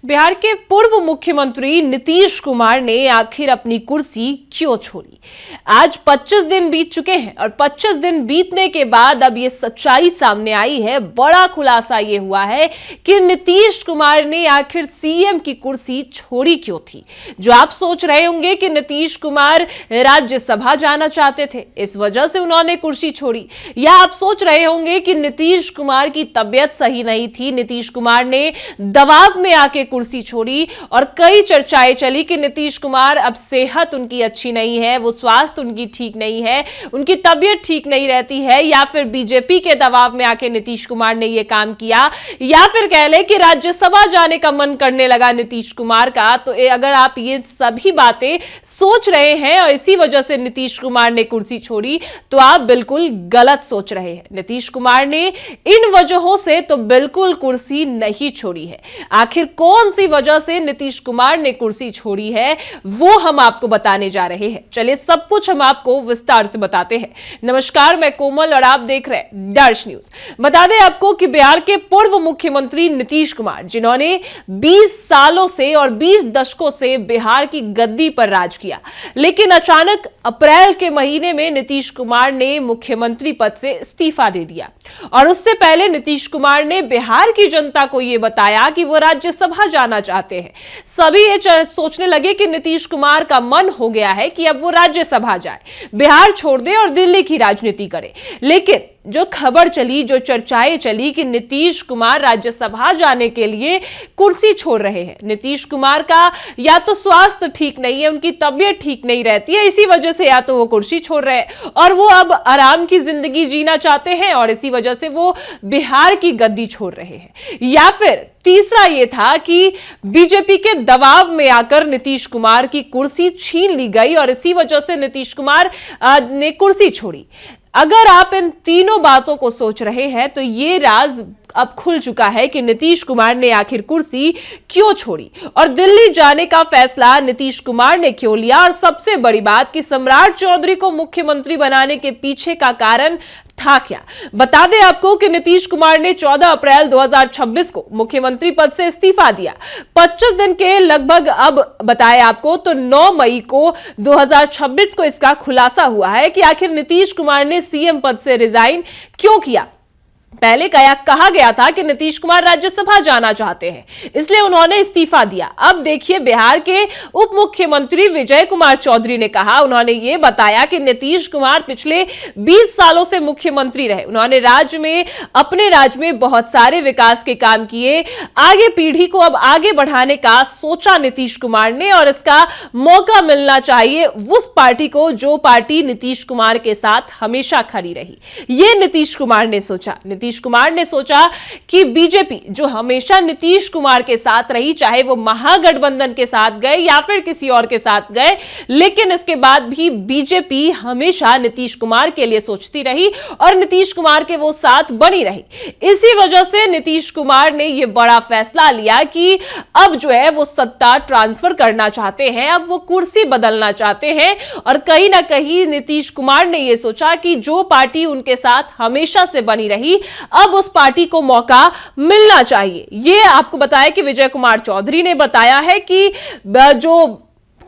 बिहार के पूर्व मुख्यमंत्री नीतीश कुमार ने आखिर अपनी कुर्सी क्यों छोड़ी। आज 25 दिन बीत चुके हैं और 25 दिन बीतने के बाद अब ये सच्चाई सामने आई है। बड़ा खुलासा ये हुआ है कि नीतीश कुमार ने आखिर सीएम की कुर्सी छोड़ी क्यों थी। जो आप सोच रहे होंगे कि नीतीश कुमार राज्यसभा जाना चाहते थे, इस वजह से उन्होंने कुर्सी छोड़ी, या आप सोच रहे होंगे कि नीतीश कुमार की तबीयत सही नहीं थी, नीतीश कुमार ने दबाव में आके कुर्सी छोड़ी और कई चर्चाएं चली कि नीतीश कुमार अब सेहत उनकी अच्छी नहीं है, वो स्वास्थ्य उनकी ठीक नहीं है, उनकी तबीयत ठीक नहीं रहती है, या फिर बीजेपी के दबाव में आके नीतीश कुमार ने यह काम किया, या फिर कह ले कि राज्यसभा जाने का मन करने लगा नीतीश कुमार का। तो अगर आप ये सभी बातें सोच रहे हैं और इसी वजह से नीतीश कुमार ने कुर्सी छोड़ी, तो आप बिल्कुल गलत सोच रहे हैं। नीतीश कुमार ने इन वजहों से तो बिल्कुल कुर्सी नहीं छोड़ी है। आखिर कौन सी वजह से नीतीश कुमार ने कुर्सी छोड़ी है वो हम आपको बताने जा रहे हैं। चलिए सब कुछ हम आपको विस्तार से बताते हैं। नमस्कार, मैं कोमल और आप देख रहे हैं दर्श न्यूज। बता दें आपको कि बिहार के पूर्व मुख्यमंत्री नीतीश कुमार, जिन्होंने 20 सालों से और 20 दशकों से बिहार की गद्दी पर राज किया, लेकिन अचानक अप्रैल के महीने में नीतीश कुमार ने मुख्यमंत्री पद से इस्तीफा दे दिया। और उससे पहले नीतीश कुमार ने बिहार की जनता को यह बताया कि वो राज्यसभा जाना चाहते हैं। सभी ये सोचने लगे कि नीतीश कुमार का मन हो गया है कि अब वो राज्यसभा जाए, बिहार छोड़ दे और दिल्ली की राजनीति करे। लेकिन जो खबर चली, जो चर्चाएं चली कि नीतीश कुमार राज्यसभा जाने के लिए कुर्सी छोड़ रहे हैं, नीतीश कुमार का या तो स्वास्थ्य ठीक नहीं है, उनकी तबीयत ठीक नहीं रहती है, इसी वजह से या तो वो कुर्सी छोड़ रहे हैं और वो अब आराम की जिंदगी जीना चाहते हैं और इसी वजह से वो बिहार की गद्दी छोड़ रहे हैं, या फिर तीसरा यह था कि बीजेपी के दबाव में आकर नीतीश कुमार की कुर्सी छीन ली गई और इसी वजह से नीतीश कुमार ने कुर्सी छोड़ी। अगर आप इन तीनों बातों को सोच रहे हैं तो ये राज अब खुल चुका है कि नीतीश कुमार ने आखिर कुर्सी क्यों छोड़ी और दिल्ली जाने का फैसला नीतीश कुमार ने क्यों लिया। और सबसे बड़ी बात कि सम्राट चौधरी को मुख्यमंत्री बनाने के पीछे का कारण था क्या। बता दें आपको कि नीतीश कुमार ने 14 अप्रैल 2026 को मुख्यमंत्री पद से इस्तीफा दिया। 25 दिन के लगभग अब बताएं आपको तो 9 मई को 2026 को इसका खुलासा हुआ है कि आखिर नीतीश कुमार ने सीएम पद से रिजाइन क्यों किया। पहले कहा गया था कि नीतीश कुमार राज्यसभा जाना चाहते हैं, इसलिए उन्होंने इस्तीफा दिया। अब देखिए, बिहार के उप मुख्यमंत्री विजय कुमार चौधरी ने कहा, उन्होंने ये बताया कि नीतीश कुमार पिछले 20 सालों से मुख्यमंत्री रहे, उन्होंने अपने राज्य में बहुत सारे विकास के काम किए, आगे पीढ़ी को अब आगे बढ़ाने का सोचा नीतीश कुमार ने और इसका मौका मिलना चाहिए उस पार्टी को जो पार्टी नीतीश कुमार के साथ हमेशा खड़ी रही। ये नीतीश कुमार ने सोचा। नीतीश कुमार ने सोचा कि बीजेपी जो हमेशा नीतीश कुमार के साथ रही, चाहे वो महागठबंधन के साथ गए या फिर किसी और के साथ गए, लेकिन इसके बाद भी बीजेपी हमेशा नीतीश कुमार के लिए सोचती रही और नीतीश कुमार के वो साथ बनी रही। इसी वजह से नीतीश कुमार ने यह बड़ा फैसला लिया कि अब जो है वो सत्ता ट्रांसफर करना चाहते हैं, अब वो कुर्सी बदलना चाहते हैं। और कहीं ना कहीं नीतीश कुमार ने यह सोचा कि जो पार्टी उनके साथ हमेशा से बनी रही, अब उस पार्टी को मौका मिलना चाहिए। यह आपको बताया कि विजय कुमार चौधरी ने बताया है कि जो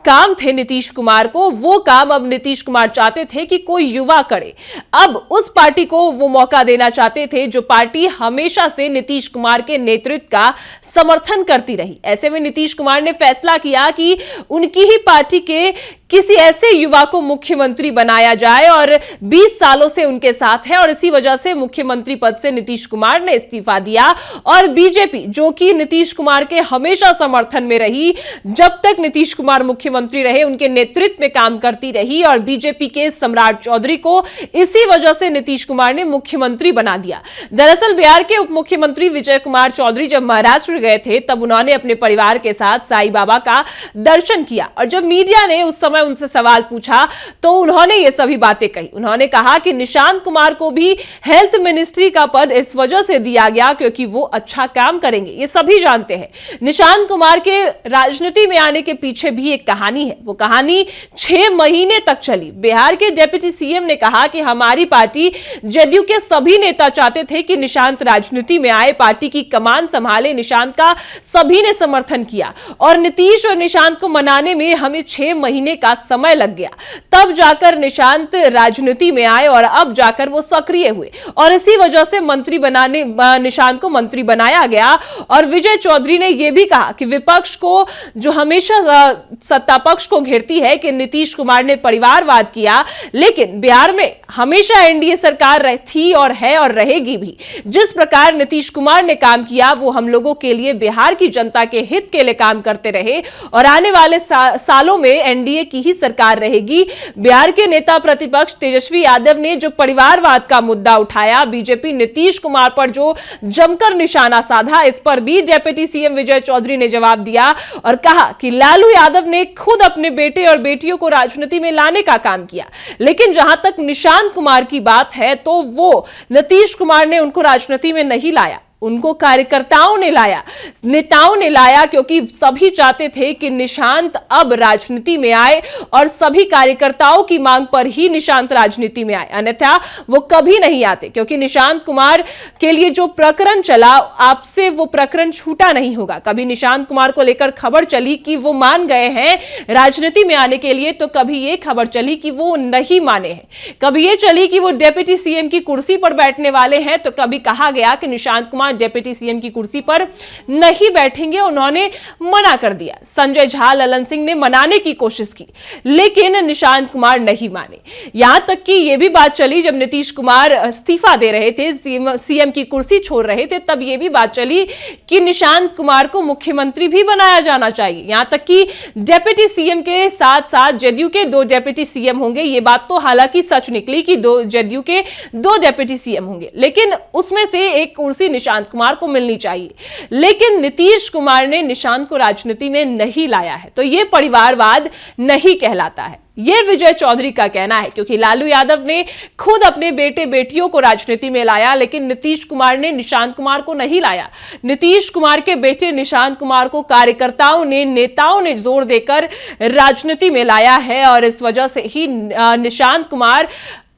काम थे नीतीश कुमार को, वो काम अब नीतीश कुमार चाहते थे कि कोई युवा करे। अब उस पार्टी को वो मौका देना चाहते थे जो पार्टी हमेशा से नीतीश कुमार के नेतृत्व का समर्थन करती रही। ऐसे में नीतीश कुमार ने फैसला किया कि उनकी ही पार्टी के किसी ऐसे युवा को मुख्यमंत्री बनाया जाए और 20 सालों से उनके साथ है और इसी वजह से मुख्यमंत्री पद से नीतीश कुमार ने इस्तीफा दिया। और बीजेपी जो कि नीतीश कुमार के हमेशा समर्थन में रही, जब तक नीतीश कुमार मुख्यमंत्री रहे उनके नेतृत्व में काम करती रही और बीजेपी के सम्राट चौधरी को इसी वजह से नीतीश कुमार ने मुख्यमंत्री बना दिया। दरअसल बिहार के उप मुख्यमंत्री विजय कुमार चौधरी जब महाराष्ट्र गए थे, तब उन्होंने अपने परिवार के साथ साईं बाबा का दर्शन किया और जब मीडिया ने उस समय समय उनसे सवाल पूछा तो उन्होंने ये सभी बातें कही। उन्होंने कहा कि निशांत कुमार को भी हेल्थ मिनिस्ट्री का पद इस वजह से दिया गया क्योंकि वो अच्छा काम करेंगे। ये सभी जानते हैं। निशांत कुमार के राजनीति में आने के पीछे भी एक कहानी है। वो कहानी 6 महीने तक चली। बिहार के डिप्टी सीएम ने कहा कि हमारी पार्टी जदयू के सभी नेता चाहते थे कि निशांत राजनीति में आए, पार्टी की कमान संभाले। निशांत का सभी ने समर्थन किया और नीतीश और निशांत को मनाने में हमें 6 महीने का समय लग गया। तब जाकर निशांत राजनीति में आए और अब जाकर वो सक्रिय हुए और इसी वजह से निशांत को मंत्री बनाया गया। और विजय चौधरी ने यह भी कहा कि विपक्ष को जो हमेशा सत्ता पक्ष को घेरती है कि नीतीश कुमार ने परिवारवाद किया, लेकिन बिहार में हमेशा एनडीए सरकार थी और है और रहेगी भी। जिस प्रकार नीतीश कुमार ने काम किया वो हम लोगों के लिए, बिहार की जनता के हित के लिए काम करते रहे और आने वाले सालों में एनडीए की ही सरकार रहेगी। बिहार के नेता प्रतिपक्ष तेजस्वी यादव ने जो परिवारवाद का मुद्दा उठाया, बीजेपी नीतीश कुमार पर जो जमकर निशाना साधा, इस पर भी डिप्टी सीएम विजय चौधरी ने जवाब दिया और कहा कि लालू यादव ने खुद अपने बेटे और बेटियों को राजनीति में लाने का काम किया, लेकिन जहां तक निशांत कुमार की बात है तो वो नीतीश कुमार ने उनको राजनीति में नहीं लाया, उनको कार्यकर्ताओं ने लाया, नेताओं ने लाया, क्योंकि सभी चाहते थे कि निशांत अब राजनीति में आए और सभी कार्यकर्ताओं की मांग पर ही निशांत राजनीति में आए, अन्यथा वो कभी नहीं आते। क्योंकि निशांत कुमार के लिए जो प्रकरण चला, आपसे वो प्रकरण छूटा नहीं होगा। कभी निशांत कुमार को लेकर खबर चली कि वो मान गए हैं राजनीति में आने के लिए, तो कभी ये खबर चली कि वो नहीं माने हैं। कभी ये चली कि वो डिप्टी सीएम की कुर्सी पर बैठने वाले हैं, तो कभी कहा गया कि निशांत कुमार डिप्टी सीएम की कुर्सी पर नहीं बैठेंगे, उन्होंने मना कर दिया। संजय झा, ललन सिंह ने मनाने की कोशिश की, लेकिन निशांत कुमार नहीं माने। यहां तक कि यह भी बात चली, जब नीतीश कुमार इस्तीफा दे रहे थे, सीएम की कुर्सी छोड़ रहे थे, तब यह भी बात चली कि निशांत कुमार को मुख्यमंत्री भी बनाया जाना चाहिए। यहां तक कि डिप्टी सीएम के साथ साथ जदयू के 2 डिप्टी सीएम होंगे। यह बात तो हालांकि सच निकली कि जदयू के 2 डिप्टी सीएम होंगे, लेकिन उसमें से एक कुर्सी निशांत कुमार को मिलनी चाहिए। लेकिन नीतीश कुमार ने निशांत को राजनीति में नहीं लाया है, तो यह परिवारवाद नहीं कहलाता है। यह विजय चौधरी का कहना है, क्योंकि लालू यादव ने खुद अपने बेटे बेटियों को राजनीति में लाया, लेकिन नीतीश कुमार ने निशांत कुमार को नहीं लाया। नीतीश कुमार के बेटे निशांत कुमार को कार्यकर्ताओं ने, नेताओं ने जोर देकर राजनीति में लाया है और इस वजह से ही निशांत कुमार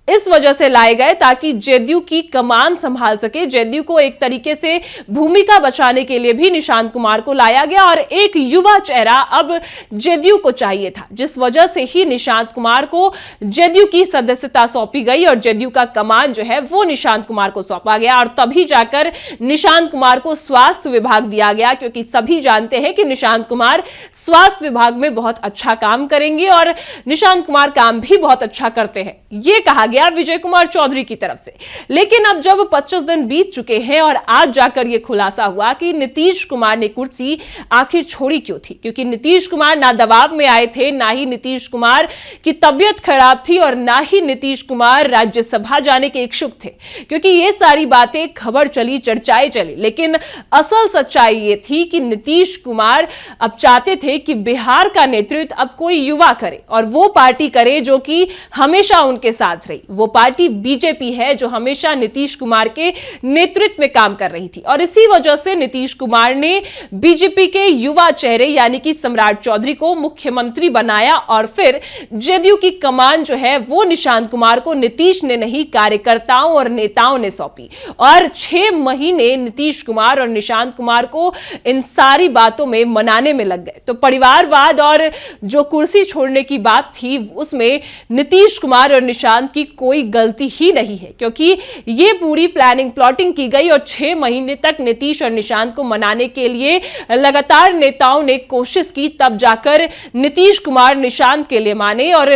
इस वजह से लाए गए ताकि जदयू की कमान संभाल सके। जदयू को एक तरीके से भूमिका बचाने के लिए भी निशांत कुमार को लाया गया और एक युवा चेहरा अब जदयू को चाहिए था, जिस वजह से ही निशांत कुमार को जदयू की सदस्यता सौंपी गई और जदयू का कमान जो है वो निशांत कुमार को सौंपा गया। और तभी जाकर निशांत कुमार को स्वास्थ्य विभाग दिया गया, क्योंकि सभी जानते हैं कि निशांत कुमार स्वास्थ्य विभाग में बहुत अच्छा काम करेंगे और निशांत कुमार काम भी बहुत अच्छा करते हैं, यह कहा गया विजय कुमार चौधरी की तरफ से। लेकिन अब जब 25 दिन बीत चुके हैं और आज जाकर यह खुलासा हुआ कि नीतीश कुमार ने कुर्सी आखिर छोड़ी क्यों थी, क्योंकि नीतीश कुमार ना दबाव में आए थे, ना ही नीतीश कुमार की तबीयत खराब थी और ना ही नीतीश कुमार राज्यसभा जाने के इच्छुक थे, क्योंकि ये सारी बातें खबर चली, चर्चाएं चली। लेकिन असल सच्चाई ये थी कि नीतीश कुमार अब चाहते थे कि बिहार का नेतृत्व अब कोई युवा करे और वो पार्टी करे जो कि हमेशा उनके साथ रही। वो पार्टी बीजेपी है जो हमेशा नीतीश कुमार के नेतृत्व में काम कर रही थी और इसी वजह से नीतीश कुमार ने बीजेपी के युवा चेहरे यानी कि सम्राट चौधरी को मुख्यमंत्री बनाया और फिर जदयू की कमान जो है वो निशांत कुमार को नीतीश ने नहीं, कार्यकर्ताओं और नेताओं ने सौंपी। और 6 महीने नीतीश कुमार और निशांत कुमार को इन सारी बातों में मनाने में लग गए। तो परिवारवाद और जो कुर्सी छोड़ने की बात थी उसमें नीतीश कुमार और निशांत की कोई गलती ही नहीं है, क्योंकि यह पूरी प्लानिंग प्लॉटिंग की गई और 6 महीने तक नीतीश और निशांत को मनाने के लिए लगातार नेताओं ने कोशिश की, तब जाकर नीतीश कुमार निशांत के लिए माने और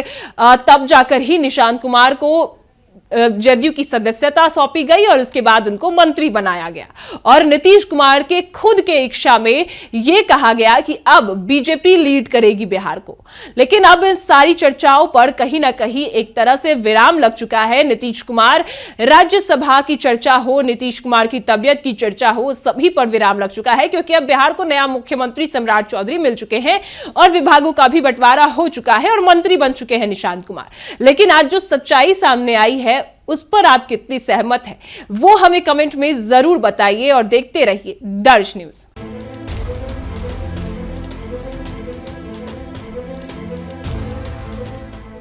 तब जाकर ही निशांत कुमार को जदयू की सदस्यता सौंपी गई और उसके बाद उनको मंत्री बनाया गया। और नीतीश कुमार के खुद के इच्छा में यह कहा गया कि अब बीजेपी लीड करेगी बिहार को। लेकिन अब इन सारी चर्चाओं पर कहीं ना कहीं एक तरह से विराम लग चुका है। नीतीश कुमार राज्यसभा की चर्चा हो, नीतीश कुमार की तबियत की चर्चा हो, सभी पर विराम लग चुका है, क्योंकि अब बिहार को नया मुख्यमंत्री सम्राट चौधरी मिल चुके हैं और विभागों का भी बंटवारा हो चुका है और मंत्री बन चुके हैं निशांत कुमार। लेकिन आज जो सच्चाई सामने आई है उस पर आप कितनी सहमत हैं, वो हमें कमेंट में जरूर बताइए और देखते रहिए दर्श न्यूज।